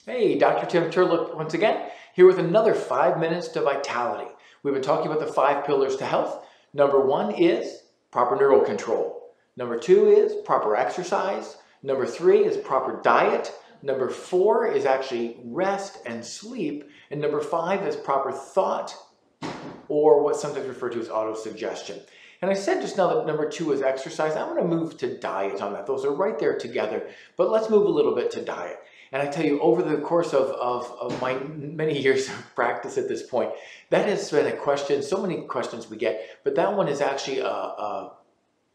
Hey, Dr. Tim Turlock once again, here with another 5 minutes to vitality. We've been talking about the 5 pillars to health. Number 1 is proper neural control. Number 2 is proper exercise. Number 3 is proper diet. Number 4 is actually rest and sleep. And number 5 is proper thought, or what's sometimes referred to as autosuggestion. And I said just now that number 2 is exercise. I'm going to move to diet on that. Those are right there together. But let's move a little bit to diet. And I tell you, over the course of my many years of practice at this point, that has been a question, so many questions we get, but that one is actually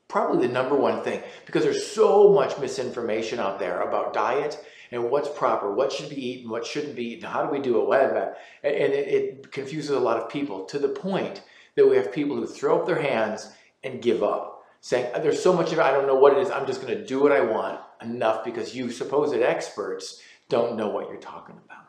probably the number one thing, because there's so much misinformation out there about diet and what's proper, what should be eaten, what shouldn't be eaten, how do we do it, whatever. And it confuses a lot of people to the point that we have people who throw up their hands and give up, saying, there's so much of it, I don't know what it is, I'm just going to do what I want, enough, because you supposed experts don't know what you're talking about,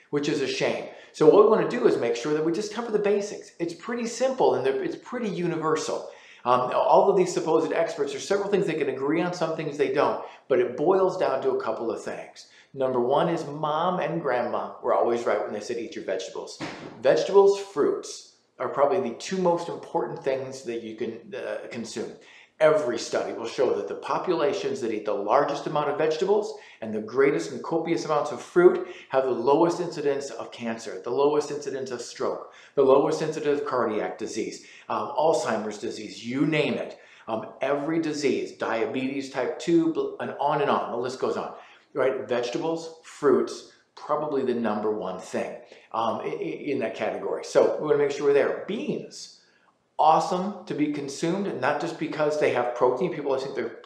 which is a shame. So what we want to do is make sure that we just cover the basics. It's pretty simple and it's pretty universal. All of these supposed experts, there's several things they can agree on, some things they don't, but it boils down to a couple of things. Number 1 is mom and grandma were always right when they said eat your vegetables. Vegetables, fruits are probably the 2 most important things that you can consume. Every study will show that the populations that eat the largest amount of vegetables and the greatest and copious amounts of fruit have the lowest incidence of cancer, the lowest incidence of stroke, the lowest incidence of cardiac disease, Alzheimer's disease, you name it. Every disease, diabetes type 2, and on, the list goes on. Right? Vegetables, fruits, probably the number 1 thing in that category. So we want to make sure we're there. Beans. Awesome to be consumed, not just because they have protein. People always think they're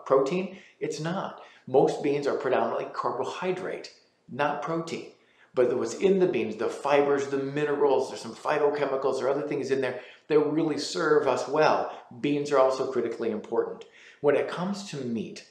protein. It's not. Most beans are predominantly carbohydrate, not protein. But what's in the beans, the fibers, the minerals, there's some phytochemicals or other things in there that really serve us well. Beans are also critically important. When it comes to meat,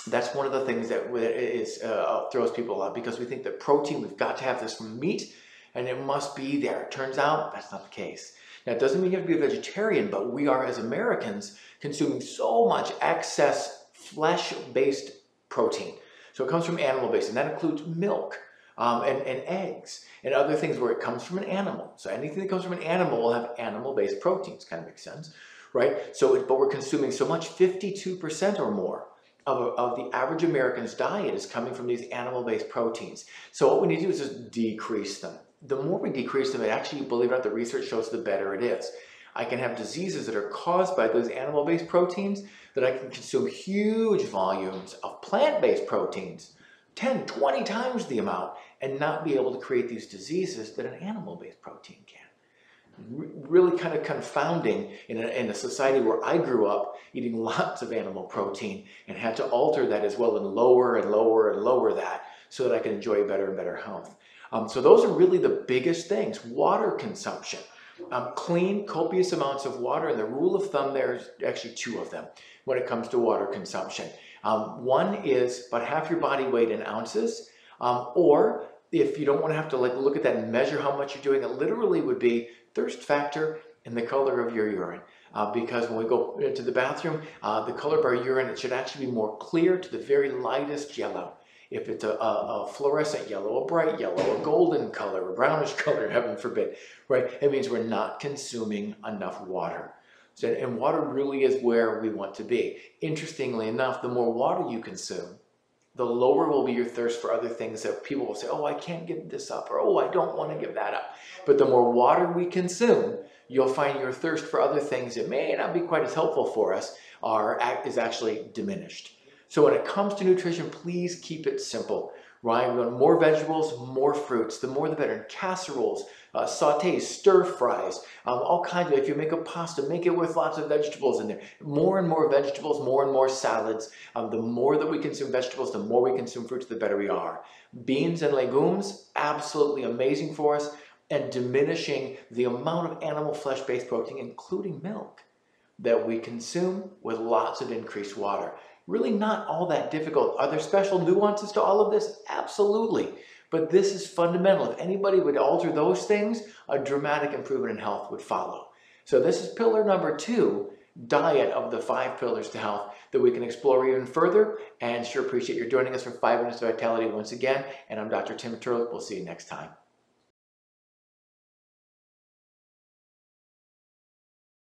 that's one of the things that throws people out, because we think that protein, we've got to have this from meat, and it must be there. It turns out that's not the case. Now, it doesn't mean you have to be a vegetarian, but we are, as Americans, consuming so much excess flesh-based protein. So it comes from animal-based, and that includes milk and eggs and other things where it comes from an animal. So anything that comes from an animal will have animal-based proteins. Kind of makes sense, right? So, but we're consuming so much, 52% or more of the average American's diet is coming from these animal-based proteins. So what we need to do is just decrease them. The more we decrease them, it actually, believe it or not, the research shows the better it is. I can have diseases that are caused by those animal-based proteins that I can consume huge volumes of plant-based proteins, 10, 20 times the amount, and not be able to create these diseases that an animal-based protein can. Really kind of confounding in a society where I grew up eating lots of animal protein and had to alter that as well and lower and lower and lower that so that I can enjoy better and better health. So those are really the biggest things. Water consumption. Clean, copious amounts of water, and the rule of thumb there is actually 2 of them when it comes to water consumption. 1 is about half your body weight in ounces, or if you don't want to have to look at that and measure how much you're doing, it literally would be thirst factor and the color of your urine. Because when we go into the bathroom, the color of our urine, it should actually be more clear to the very lightest yellow. If it's a fluorescent yellow, a bright yellow, a golden color, a brownish color, heaven forbid, right? It means we're not consuming enough water. So, and water really is where we want to be. Interestingly enough, the more water you consume, the lower will be your thirst for other things that people will say, oh, I can't give this up, or oh, I don't want to give that up. But the more water we consume, you'll find your thirst for other things that may not be quite as helpful for us is actually diminished. So when it comes to nutrition, please keep it simple, right? We want more vegetables, more fruits. The more the better. And casseroles, sautés, stir fries, all kinds of, if you make a pasta, make it with lots of vegetables in there. More and more vegetables, more and more salads. The more that we consume vegetables, the more we consume fruits, the better we are. Beans and legumes, absolutely amazing for us, and diminishing the amount of animal flesh-based protein, including milk, that we consume with lots of increased water. Really not all that difficult. Are there special nuances to all of this? Absolutely. But this is fundamental. If anybody would alter those things, a dramatic improvement in health would follow. So this is pillar number 2. diet of the 5 pillars to health that we can explore even further. And sure appreciate you joining us for 5 Minutes of Vitality once again. And I'm Dr. Tim Turlick. We'll see you next time.